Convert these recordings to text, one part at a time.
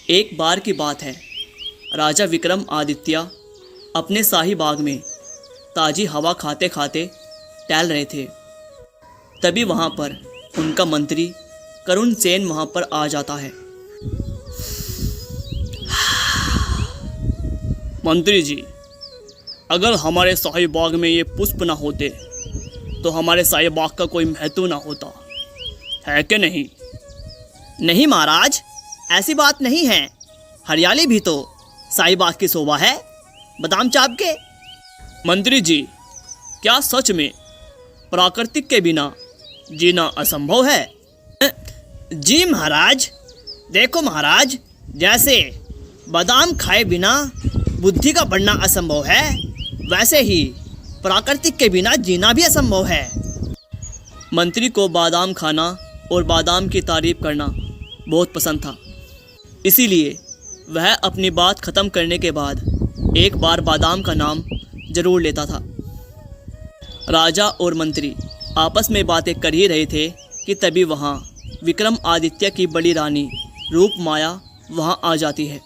एक बार की बात है, राजा विक्रम आदित्य अपने शाही बाग में ताज़ी हवा खाते खाते टहल रहे थे। तभी वहाँ पर उनका मंत्री करुण सेन वहाँ पर आ जाता है। मंत्री जी, अगर हमारे शाही बाग में ये पुष्प ना होते तो हमारे शाही बाग का कोई महत्व ना होता, है कि नहीं? नहीं महाराज, ऐसी बात नहीं है। हरियाली भी तो शाही बाग की शोभा है, बादाम चाप के। मंत्री जी, क्या सच में प्राकृतिक के बिना जीना असंभव है? जी महाराज, देखो महाराज, जैसे बादाम खाए बिना बुद्धि का बढ़ना असंभव है, वैसे ही प्राकृतिक के बिना जीना भी असंभव है। मंत्री को बादाम खाना और बादाम की तारीफ करना बहुत पसंद था, इसीलिए वह अपनी बात ख़त्म करने के बाद एक बार बादाम का नाम जरूर लेता था। राजा और मंत्री आपस में बातें कर ही रहे थे कि तभी वहाँ विक्रम आदित्य की बड़ी रानी रूपमाया वहाँ आ जाती है।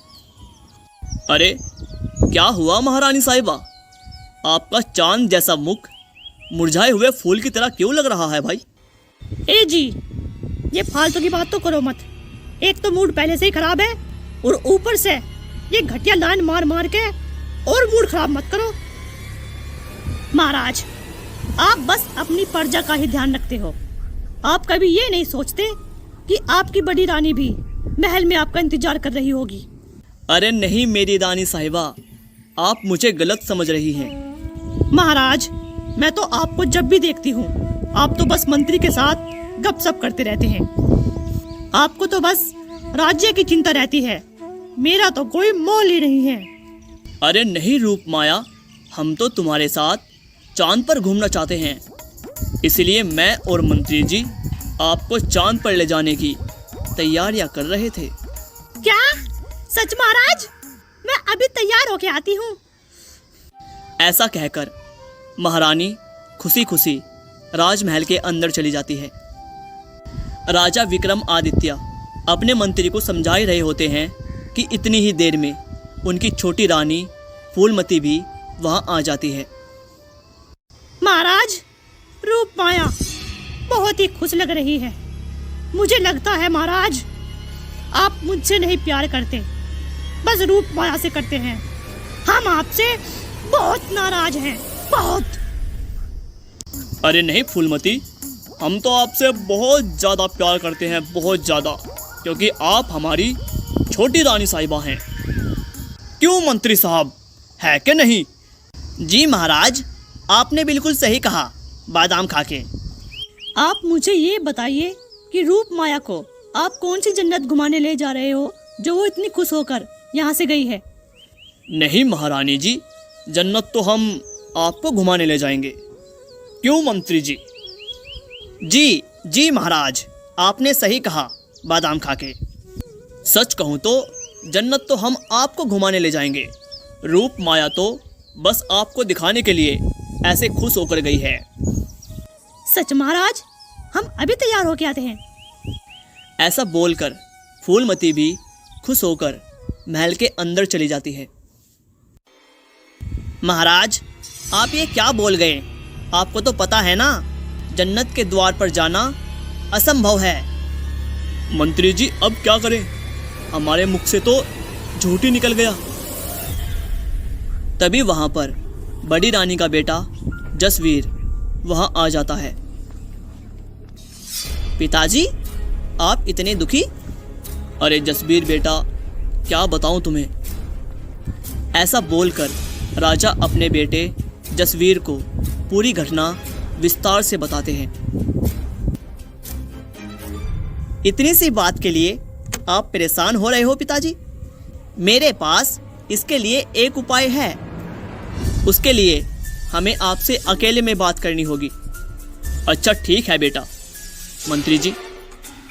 अरे क्या हुआ महारानी साहिबा, आपका चांद जैसा मुख मुरझाए हुए फूल की तरह क्यों लग रहा है भाई? ए जी, ये फालतू की बात तो करो मत। एक तो मूड पहले से ही खराब है और ऊपर से ये घटिया लाइन मार मार के और मूड खराब मत करो। महाराज, आप बस अपनी प्रजा का ही ध्यान रखते हो। आप कभी ये नहीं सोचते कि आपकी बड़ी रानी भी महल में आपका इंतजार कर रही होगी। अरे नहीं मेरी रानी साहिबा, आप मुझे गलत समझ रही हैं। महाराज, मैं तो आपको जब भी देखती हूँ आप तो बस मंत्री के साथ गपशप करते रहते हैं। आपको तो बस राज्य की चिंता रहती है, मेरा तो कोई मोल ही नहीं है। अरे नहीं रूपमाया, हम तो तुम्हारे साथ चांद पर घूमना चाहते हैं, इसलिए मैं और मंत्री जी आपको चांद पर ले जाने की तैयारियां कर रहे थे। क्या सच महाराज? मैं अभी तैयार होके आती हूँ। ऐसा कहकर महारानी खुशी खुशी राजमहल के अंदर चली जाती है। राजा विक्रम आदित्य अपने मंत्री को समझा ही रहे होते हैं कि इतनी ही देर में उनकी छोटी रानी फूलमती भी वहां आ जाती है। महाराज, रूपमाया बहुत ही खुश लग रही है। मुझे लगता है महाराज, आप मुझसे नहीं प्यार करते, बस रूपमाया से करते हैं। हम आपसे बहुत नाराज हैं, बहुत। अरे नहीं फूलमती, हम तो आपसे बहुत ज़्यादा प्यार करते हैं, बहुत ज़्यादा, क्योंकि आप हमारी छोटी रानी साहिबा हैं। क्यों मंत्री साहब, है कि नहीं? जी महाराज, आपने बिल्कुल सही कहा, बादाम खा के। आप मुझे ये बताइए कि रूपमाया को आप कौन सी जन्नत घुमाने ले जा रहे हो जो वो इतनी खुश होकर यहाँ से गई है? नहीं महारानी जी, जन्नत तो हम आपको घुमाने ले जाएंगे। क्यों मंत्री जी? जी महाराज, आपने सही कहा, बादाम खा के। सच कहूँ तो जन्नत तो हम आपको घुमाने ले जाएंगे, रूपमाया तो बस आपको दिखाने के लिए ऐसे खुश होकर गई है। सच महाराज, हम अभी तैयार होके आते हैं। ऐसा बोलकर फूलमती भी खुश होकर महल के अंदर चली जाती है। महाराज, आप ये क्या बोल गए? आपको तो पता है ना, जन्नत के द्वार पर जाना असंभव है। मंत्री जी अब क्या करें, हमारे मुख से तो झूठ ही निकल गया। तभी वहाँ पर बड़ी रानी का बेटा जसवीर वहाँ आ जाता है। पिताजी, आप इतने दुखी? अरे जसवीर बेटा, क्या बताऊँ तुम्हें। ऐसा बोलकर राजा अपने बेटे जसवीर को पूरी घटना विस्तार से बताते हैं। इतनी सी बात के लिए आप परेशान हो रहे हो पिताजी? मेरे पास इसके लिए एक उपाय है। उसके लिए हमें आपसे अकेले में बात करनी होगी। अच्छा ठीक है बेटा। मंत्री जी,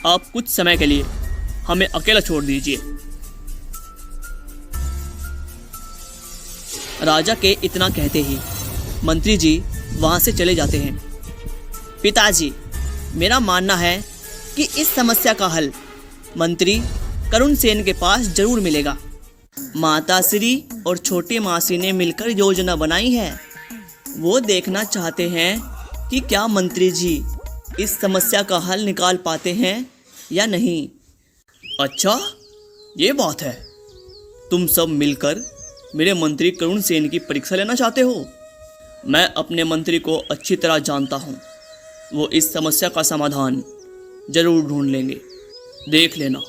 आप कुछ समय के लिए हमें अकेला छोड़ दीजिए। राजा के इतना कहते ही मंत्री जी वहाँ से चले जाते हैं। पिताजी, मेरा मानना है कि इस समस्या का हल मंत्री करुण सेन के पास जरूर मिलेगा। माताश्री और छोटी मासी ने मिलकर योजना बनाई है। वो देखना चाहते हैं कि क्या मंत्री जी इस समस्या का हल निकाल पाते हैं या नहीं। अच्छा, ये बात है। तुम सब मिलकर मेरे मंत्री करुण सेन की परीक्षा लेना चाहते हो। मैं अपने मंत्री को अच्छी तरह जानता हूँ। वो इस समस्या का समाधान जरूर ढूंढ लेंगे, देख लेना।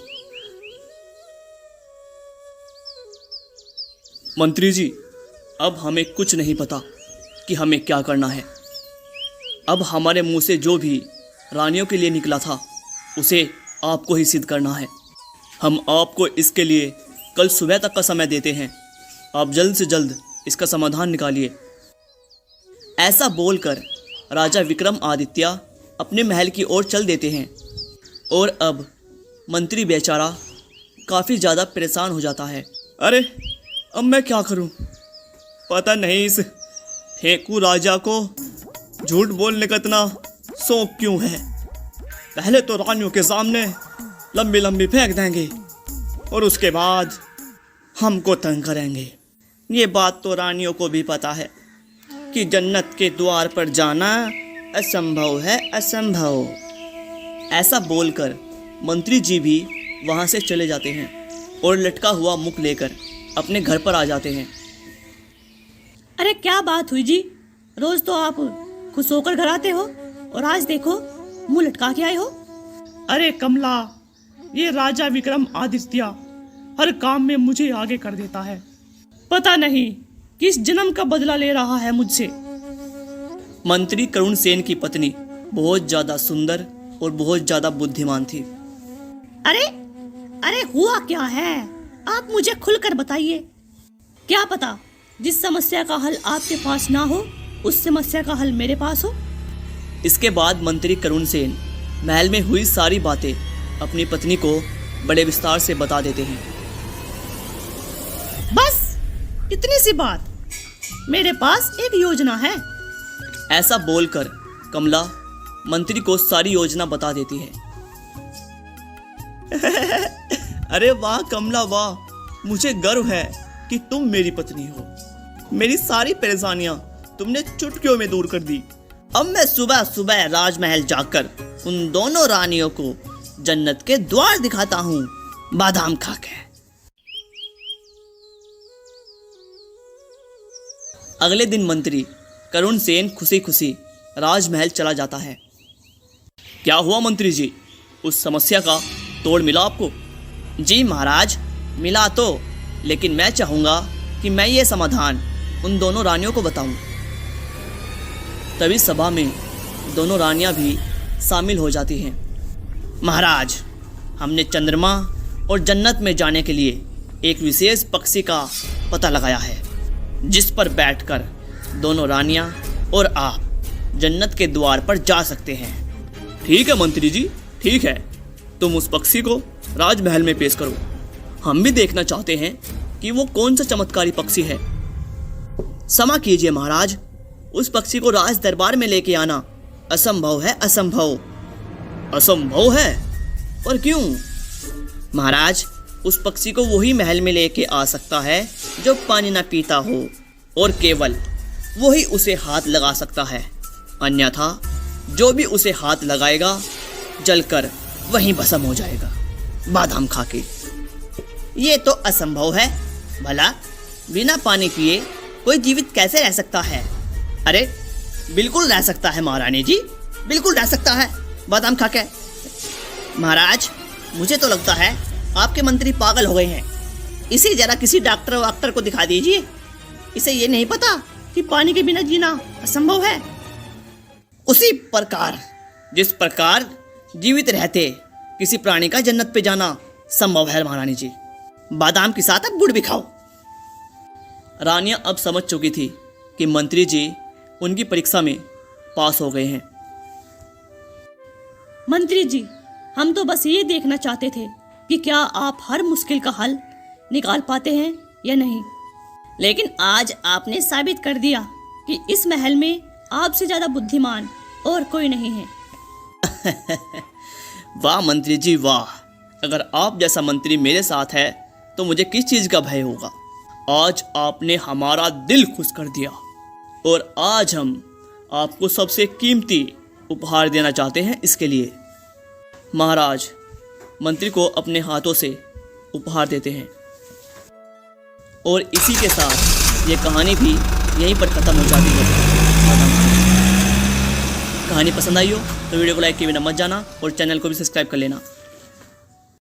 मंत्री जी, अब हमें कुछ नहीं पता कि हमें क्या करना है। अब हमारे मुंह से जो भी रानियों के लिए निकला था उसे आपको ही सिद्ध करना है। हम आपको इसके लिए कल सुबह तक का समय देते हैं। आप जल्द से जल्द इसका समाधान निकालिए। ऐसा बोलकर राजा विक्रमादित्य अपने महल की ओर चल देते हैं और अब मंत्री बेचारा काफ़ी ज़्यादा परेशान हो जाता है। अरे, अब मैं क्या करूं? पता नहीं इस फेंकू राजा को झूठ बोलने का इतना शौक क्यों है। पहले तो रानियों के सामने लंबी लंबी फेंक देंगे और उसके बाद हमको तंग करेंगे। ये बात तो रानियों को भी पता है कि जन्नत के द्वार पर जाना असंभव है, असंभव। ऐसा बोलकर मंत्री जी भी वहाँ से चले जाते हैं और लटका हुआ मुख लेकर अपने घर पर आ जाते हैं। अरे क्या बात हुई जी, रोज तो आप खुश होकर घर आते हो और आज देखो मुंह लटका के आए हो। अरे कमला, ये राजा विक्रम आदित्य हर काम में मुझे आगे कर देता है। पता नहीं किस जन्म का बदला ले रहा है मुझसे। मंत्री करुण सेन की पत्नी बहुत ज़्यादा सुंदर और बहुत ज़्यादा बुद्धिमान थी। अरे अरे हुआ क्या है, आप मुझे खुलकर बताइए। क्या पता जिस समस्या का हल आपके पास ना हो उस समस्या का हल मेरे पास हो। इसके बाद मंत्री करुण सेन महल में हुई सारी बातें अपनी पत्नी को बड़े विस्तार से बता देते हैं। बस इतनी सी बात, मेरे पास एक योजना है। ऐसा बोलकर कमला मंत्री को सारी योजना बता देती है। अरे वाह कमला वाह, मुझे गर्व है कि तुम मेरी पत्नी हो। मेरी सारी परेशानियां तुमने चुटकियों में दूर कर दी। अब मैं सुबह सुबह राजमहल जाकर उन दोनों रानियों को जन्नत के द्वार दिखाता हूँ, बादाम खाकर। अगले दिन मंत्री करुण सेन खुशी खुशी राजमहल चला जाता है। क्या हुआ मंत्री जी, उस समस्या का तोड़ मिला आपको? जी महाराज, मिला तो, लेकिन मैं चाहूँगा कि मैं ये समाधान उन दोनों रानियों को बताऊं। तभी सभा में दोनों रानियां भी शामिल हो जाती हैं। महाराज, हमने चंद्रमा और जन्नत में जाने के लिए एक विशेष पक्षी का पता लगाया है, जिस पर बैठकर दोनों रानियां और आप जन्नत के द्वार पर जा सकते हैं। ठीक है मंत्री जी, ठीक है, तुम उस पक्षी को राजमहल में पेश करो। हम भी देखना चाहते हैं कि वो कौन सा चमत्कारी पक्षी है। क्षमा कीजिए महाराज, उस पक्षी को राज दरबार में लेके आना असंभव है, असंभव। असंभव है? पर क्यों? महाराज, उस पक्षी को वही महल में लेके आ सकता है जो पानी ना पीता हो, और केवल वही उसे हाथ लगा सकता है। अन्यथा जो भी उसे हाथ लगाएगा जलकर वहीं भस्म हो जाएगा, बादाम खा के। ये तो असंभव है। भला बिना पानी पिए कोई जीवित कैसे रह सकता है? अरे बिल्कुल रह सकता है महारानी जी, बिल्कुल रह सकता है बादाम खा के। महाराज, मुझे तो लगता है आपके मंत्री पागल हो गए हैं। इसे जरा किसी डॉक्टर वाक्टर को दिखा दीजिए। इसे ये नहीं पता कि पानी के बिना जीना असंभव है। उसी प्रकार जिस प्रकार जीवित रहते किसी प्राणी का जन्नत पे जाना संभव है महारानी जी। बादाम के साथ अब गुड़ भी खाओ। रानियां अब समझ चुकी थी कि मंत्री जी उनकी परीक्षा में पास हो गए हैं। मंत्री जी, हम तो बस ये देखना चाहते थे कि क्या आप हर मुश्किल का हल निकाल पाते हैं या नहीं, लेकिन आज आपने साबित कर दिया कि इस महल में आपसे ज़्यादा बुद्धिमान और कोई नहीं है। वाह मंत्री जी वाह, अगर आप जैसा मंत्री मेरे साथ है तो मुझे किस चीज़ का भय होगा। आज आपने हमारा दिल खुश कर दिया और आज हम आपको सबसे कीमती उपहार देना चाहते हैं। इसके लिए महाराज मंत्री को अपने हाथों से उपहार देते हैं और इसी के साथ ये कहानी भी यहीं पर ख़त्म हो जाती है। कहानी पसंद आई हो तो वीडियो को लाइक किए बिना मत जाना और चैनल को भी सब्सक्राइब कर लेना।